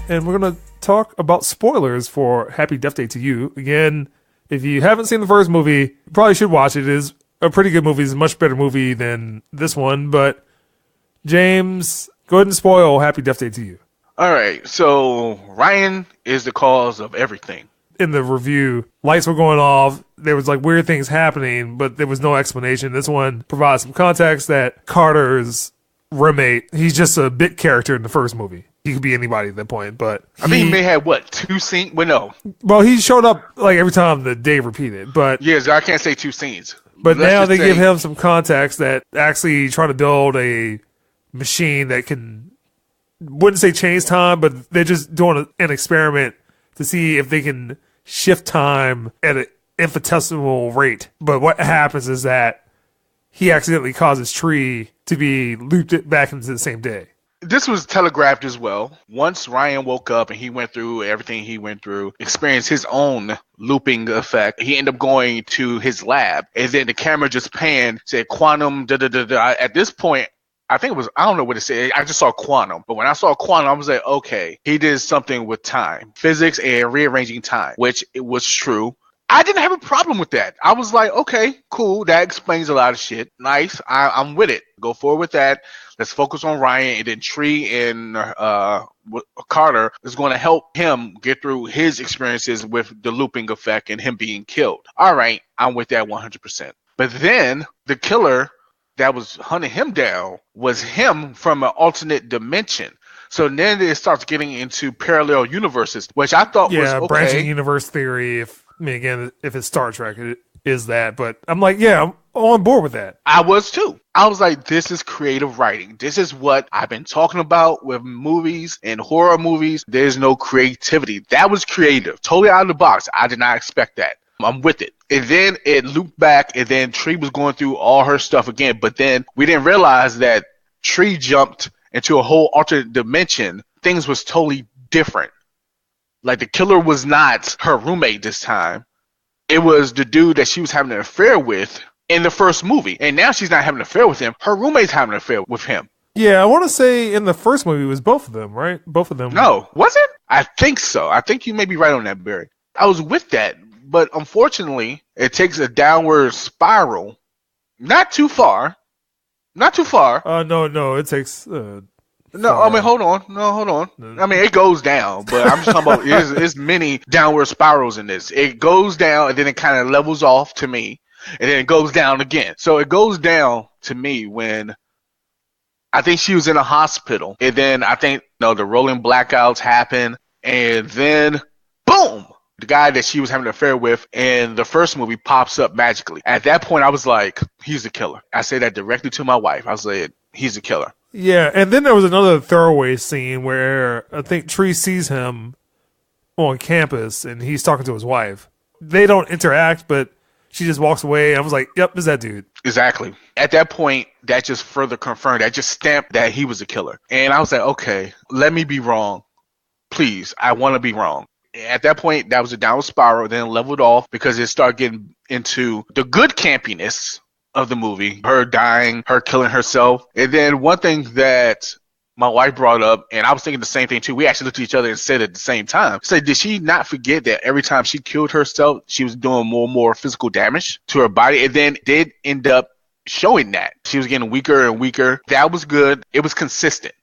and we're going to talk about spoilers for Happy Death Day to You. Again, if you haven't seen the first movie, you probably should watch it. It is a pretty good movie. It's a much better movie than this one. But, James, go ahead and spoil Happy Death Day to You. All right, so Ryan is the cause of everything. In the review, lights were going off. There was like weird things happening, but there was no explanation. This one provides some context that Carter's roommate, he's just a bit character in the first movie. He could be anybody at that point, but I think he may have, 2 scenes? Well, no. Well, he showed up like every time the day repeated, but... Yes, I can't say 2 scenes. But now they give him some context that actually trying to build a machine that can, wouldn't say change time, but they're just doing an experiment to see if they can shift time at an infinitesimal rate. But what happens is that he accidentally causes Tree to be looped back into the same day. This was telegraphed as well. Once Ryan woke up and he went through everything he went through, experienced his own looping effect, he ended up going to his lab. And then the camera just panned, said quantum, da-da-da-da. At this point, I think it was, I don't know what it said. I just saw quantum. But when I saw quantum, I was like, okay, he did something with time, physics and rearranging time, which it was true. I didn't have a problem with that. I was like, okay, cool. That explains a lot of shit. Nice. I'm with it. Go forward with that. Let's focus on Ryan, and then Tree and Carter is going to help him get through his experiences with the looping effect and him being killed. All right, I'm with that 100%. But then the killer that was hunting him down was him from an alternate dimension. So then it starts getting into parallel universes, which I thought was okay. Branching universe theory. If it's Star Trek, it is that. But I'm like, yeah, I'm on board with that. I was too. I was like, this is creative writing. This is what I've been talking about with movies and horror movies. There's no creativity. That was creative. Totally out of the box. I did not expect that. I'm with it. And then it looped back, and then Tree was going through all her stuff again. But then we didn't realize that Tree jumped into a whole alternate dimension. Things was totally different. Like the killer was not her roommate this time. It was the dude that she was having an affair with in the first movie. And now she's not having an affair with him. Her roommate's having an affair with him. Yeah, I want to say in the first movie it was both of them, right? Both of them. No, was it? I think so. I think you may be right on that, Barry. I was with that. But unfortunately, it takes a downward spiral. Not too far. Not too far. No, it takes... No, I mean, hold on. I mean, it goes down, but I'm just talking about there's many downward spirals in this. It goes down, and then it kind of levels off to me, and then it goes down again. So it goes down to me when I think she was in a hospital, and then I think the rolling blackouts happen, and then boom, the guy that she was having an affair with in the first movie pops up magically. At that point, I was like, he's the killer. I say that directly to my wife. I was like, he's the killer. Yeah, and then there was another throwaway scene where I think Tree sees him on campus and he's talking to his wife. They don't interact, but she just walks away. I was like, yep, it's that dude. Exactly. At that point, that just further confirmed, that just stamped that he was a killer. And I was like, okay, let me be wrong. Please, I want to be wrong. At that point, that was a downward spiral, then leveled off because it started getting into the good campiness of the movie, her dying, her killing herself. And then one thing that my wife brought up, and I was thinking the same thing too, we actually looked at each other and said at the same time, said, did she not forget that every time she killed herself, she was doing more and more physical damage to her body? And then did end up showing that she was getting weaker and weaker. That was good. It was consistent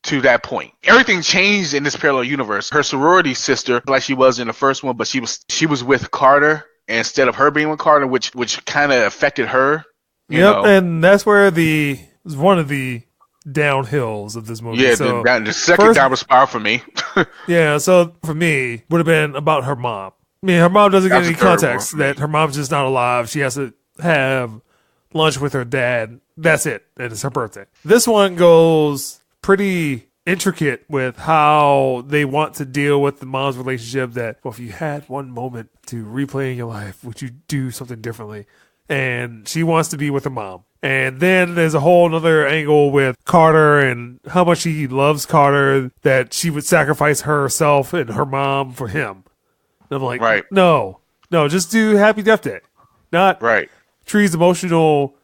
to that point. Everything changed in this parallel universe. Her sorority sister, like she was in the first one, but she was with Carter instead of her being with Carter, which kind of affected her. You know? And that's where one of the downhills of this movie. Yeah, so the second downward spiral for me. Yeah, so for me, would have been about her mom. I mean, her mom doesn't get any context that her mom's just not alive. She has to have lunch with her dad. That's it. And it's her birthday. This one goes pretty intricate with how they want to deal with the mom's relationship that, well, if you had one moment to replay in your life, would you do something differently? And she wants to be with her mom. And then there's a whole other angle with Carter and how much she loves Carter, that she would sacrifice herself and her mom for him. And I'm like, right. No, just do Happy Death Day. Not right. Tree's emotional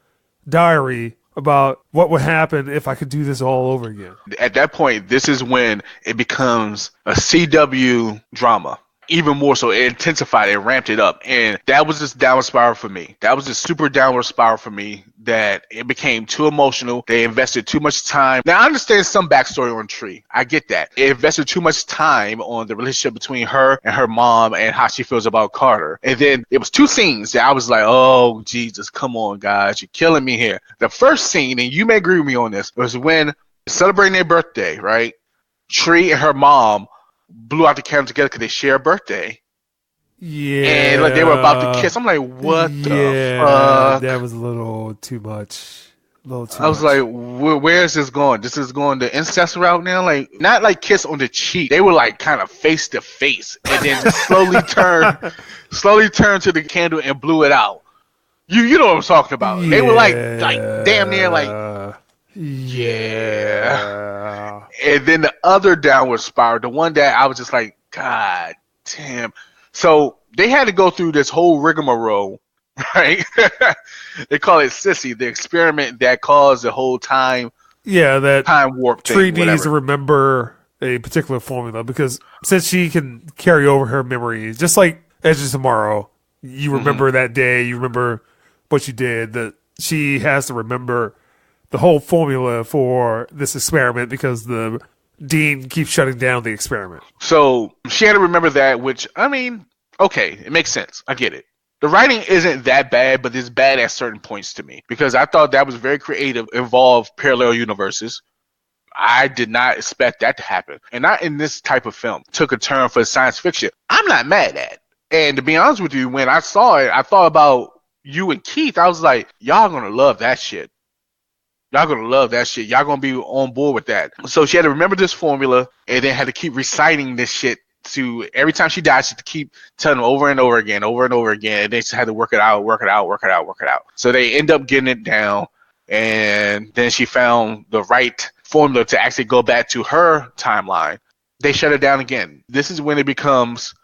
diary about what would happen if I could do this all over again. At that point, this is when it becomes a CW drama. Even more so, it intensified, it ramped it up. And that was just downward spiral for me. That was a super downward spiral for me, that it became too emotional. They invested too much time. Now, I understand some backstory on Tree. I get that. It invested too much time on the relationship between her and her mom and how she feels about Carter. And then it was two scenes that I was like, oh, Jesus, come on, guys. You're killing me here. The first scene, and you may agree with me on this, was when celebrating their birthday, right? Tree and her mom blew out the candle together because they share a birthday. Yeah. And like they were about to kiss. I'm like, what the fuck? That was a little too much. I was like, where is this going? This is going the incest route now? Like, not like kiss on the cheek. They were like kind of face to face and then just slowly turn to the candle and blew it out. You know what I'm talking about. They were like damn near like, yeah. And then the other downward spiral, the one that I was just like, God damn. So they had to go through this whole rigmarole, right? They call it Sissy, the experiment that caused the whole time. Yeah, that time warp thing. Tree needs to remember a particular formula because since she can carry over her memories, just like Edge of Tomorrow, you remember that day, you remember what you did. That she has to remember the whole formula for this experiment because the dean keeps shutting down the experiment. So she had to remember that, which, I mean, okay, it makes sense. I get it. The writing isn't that bad, but it's bad at certain points to me because I thought that was very creative, involved parallel universes. I did not expect that to happen. And not in this type of film. Took a turn for science fiction. I'm not mad at. And to be honest with you, when I saw it, I thought about you and Keith. I was like, y'all going to love that shit. Y'all gonna love that shit. Y'all gonna be on board with that. So she had to remember this formula and then had to keep reciting this shit to every time she died, she had to keep telling them over and over again. And they just had to work it out. So they end up getting it down, and then she found the right formula to actually go back to her timeline. They shut it down again. This is when it becomes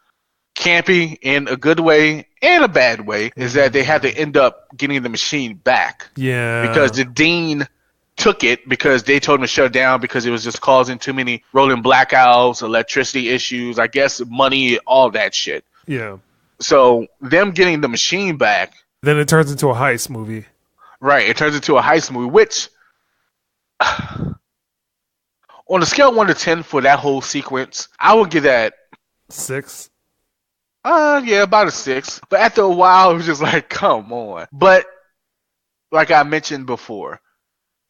campy in a good way and a bad way, is that they had to end up getting the machine back. Yeah. Because the dean took it because they told him to shut it down because it was just causing too many rolling blackouts, electricity issues, I guess money, all that shit. Yeah. So them getting the machine back. Then it turns into a heist movie. Right. It turns into a heist movie, which on a scale of 1 to 10 for that whole sequence, I would give that 6. Yeah, about a 6. But after a while, it was just like, come on. But like I mentioned before,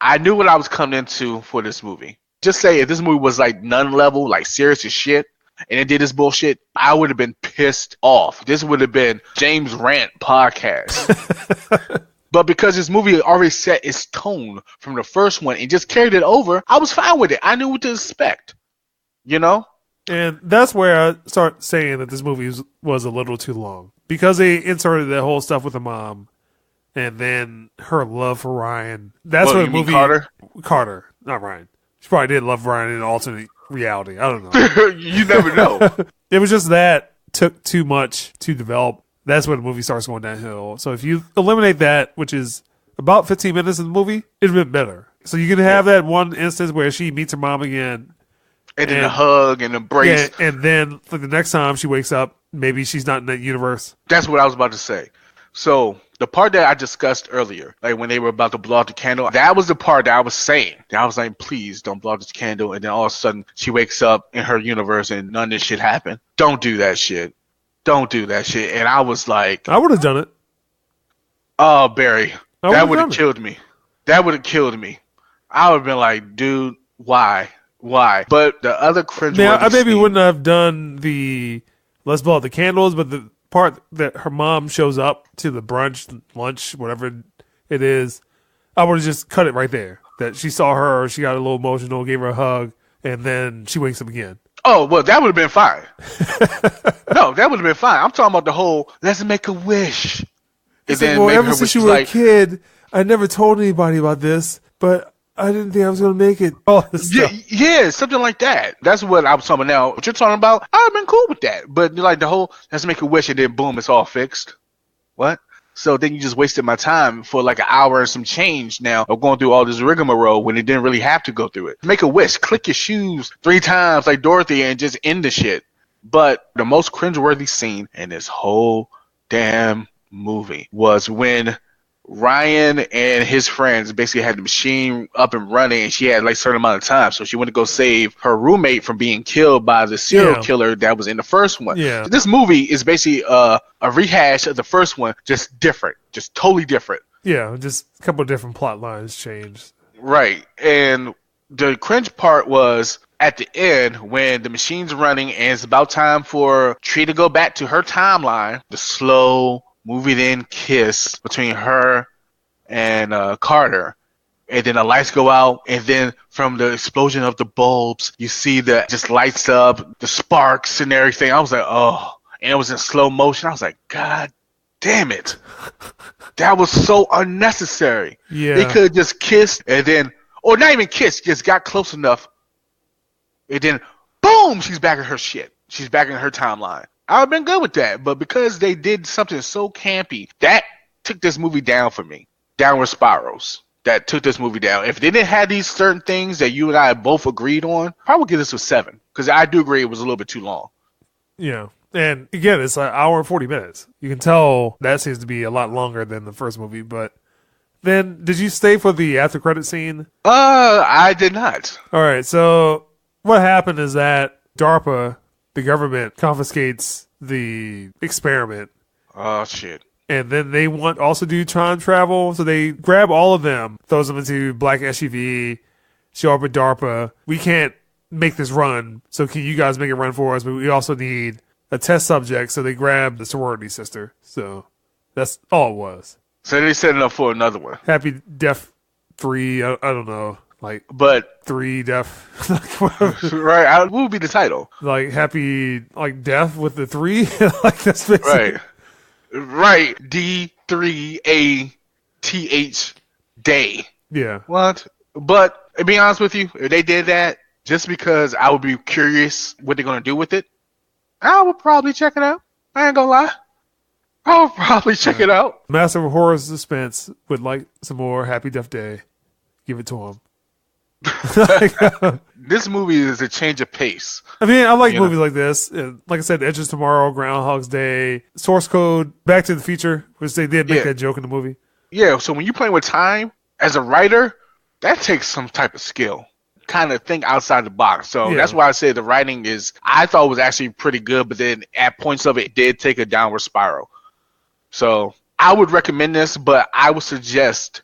I knew what I was coming into for this movie. Just say if this movie was like none level, like serious as shit, and it did this bullshit, I would have been pissed off. This would have been James Rant podcast. But because this movie already set its tone from the first one and just carried it over, I was fine with it. I knew what to expect. You know? And that's where I start saying that this movie was a little too long. Because they inserted that whole stuff with the mom and then her love for Ryan. That's where the movie... Carter, not Ryan. She probably did love Ryan in an alternate reality. I don't know. You never know. It was just that took too much to develop. That's when the movie starts going downhill. So if you eliminate that, which is about 15 minutes of the movie, it'd been better. So you can have that one instance where she meets her mom again. And then a hug and embrace. Yeah, and then for the next time she wakes up, maybe she's not in that universe. That's what I was about to say. So the part that I discussed earlier, like when they were about to blow out the candle, that was the part that I was saying. I was like, please don't blow out this candle. And then all of a sudden she wakes up in her universe and none of this shit happened. Don't do that shit. Don't do that shit. And I was like... I would have done it. Oh, Barry. That would have killed me. That would have killed me. I would have been like, dude, why? Why? But the other cringe... Now, I maybe wouldn't have done the let's blow out the candles, but the part that her mom shows up to the brunch, lunch, whatever it is, I would have just cut it right there. That she saw her, she got a little emotional, gave her a hug, and then she wakes up again. Oh, well, that would have been fine. No, that would have been fine. I'm talking about the whole, let's make a wish. And then well, ever since you were a kid, I never told anybody about this, but I didn't think I was going to make it. Yeah, something like that. That's what I was talking about now. What you're talking about, I've been cool with that. But like the whole, let's make a wish, and then boom, it's all fixed. What? So then you just wasted my time for like an hour and some change now of going through all this rigmarole when it didn't really have to go through it. Make a wish, click your shoes 3 times like Dorothy and just end the shit. But the most cringeworthy scene in this whole damn movie was when Ryan and his friends basically had the machine up and running, and she had like a certain amount of time. So she went to go save her roommate from being killed by the serial killer that was in the first one. Yeah. So this movie is basically a rehash of the first one, just different, just totally different. Yeah, just a couple of different plot lines changed. Right. And the cringe part was at the end when the machine's running and it's about time for Tree to go back to her timeline, the slow movie then kiss between her and Carter, and then the lights go out, and then from the explosion of the bulbs you see that just lights up the sparks and everything. I was like, oh, and it was in slow motion. I was like, God damn it, that was so unnecessary. Yeah, they could have just kissed and then, or not even kissed, just got close enough, and then boom, she's back in her shit, she's back in her timeline. I would have been good with that, but because they did something so campy, that took this movie down for me. Downward spirals. That took this movie down. If they didn't have these certain things that you and I both agreed on, I would give this a 7. Because I do agree it was a little bit too long. Yeah. And again, it's an hour and 40 minutes. You can tell that seems to be a lot longer than the first movie, but then did you stay for the after credit scene? I did not. All right. So what happened is that DARPA, the government, confiscates the experiment. Oh, shit. And then they want also do time travel. So they grab all of them, throws them into black SUV, show up at DARPA. We can't make this run, so can you guys make it run for us? But we also need a test subject. So they grab the sorority sister. So that's all it was. So they set it up for another one. Happy Death 3, I don't know. Like, but 3 Death. Right. What would be the title? Like Happy, like Death with the 3. Like that's basically. Right. D3ATH day. Yeah. What? But to be honest with you, if they did that, just because I would be curious what they're gonna do with it, I would probably check it out. I ain't gonna lie. I would probably check it out. Master of Horror Suspense would like some more Happy Death Day. Give it to him. This movie is a change of pace. I mean, I like movies like this. Like I said, Edge of Tomorrow, Groundhog's Day, Source Code, Back to the Future, which they did make that joke in the movie. Yeah, so when you're playing with time, as a writer, that takes some type of skill. Kind of think outside the box. So that's why I say the writing I thought was actually pretty good, but then at points of it did take a downward spiral. So I would recommend this, but I would suggest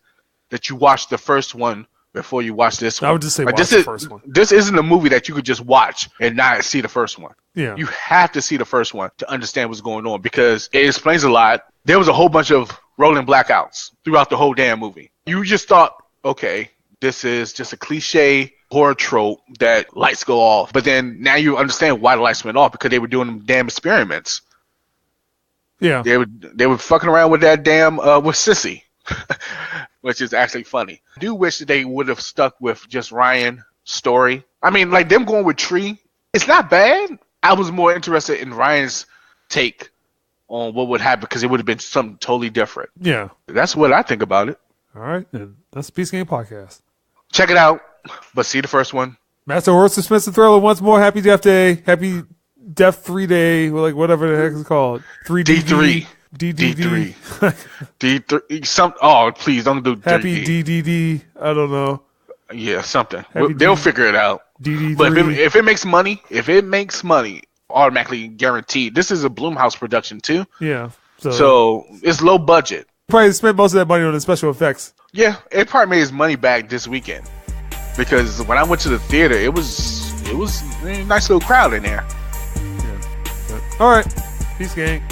that you watch the first one before you watch this one. I would just say watch the first one. This isn't a movie that you could just watch and not see the first one. Yeah. You have to see the first one to understand what's going on because it explains a lot. There was a whole bunch of rolling blackouts throughout the whole damn movie. You just thought, okay, this is just a cliche horror trope that lights go off. But then now you understand why the lights went off because they were doing them damn experiments. Yeah. They were fucking around with that damn with Sissy. Which is actually funny. I do wish that they would have stuck with just Ryan's story. I mean, like them going with Tree, it's not bad. I was more interested in Ryan's take on what would happen because it would have been something totally different. Yeah. That's what I think about it. All right. And that's Beast Game Podcast. Check it out, but see the first one. Master Horror Suspense and Thriller once more. Happy Death Day. Happy Death 3 Day. Like whatever the heck it's called. 3D3. D3. D3. Oh, please don't do Happy DDD. I don't know. Yeah, something. They'll figure it out. DD3. But if it makes money, automatically guaranteed. This is a Blumhouse production too. Yeah. So it's low budget. Probably spent most of that money on the special effects. Yeah, it probably made his money back this weekend. Because when I went to the theater, it was a nice little crowd in there. Yeah. All right. Peace, gang.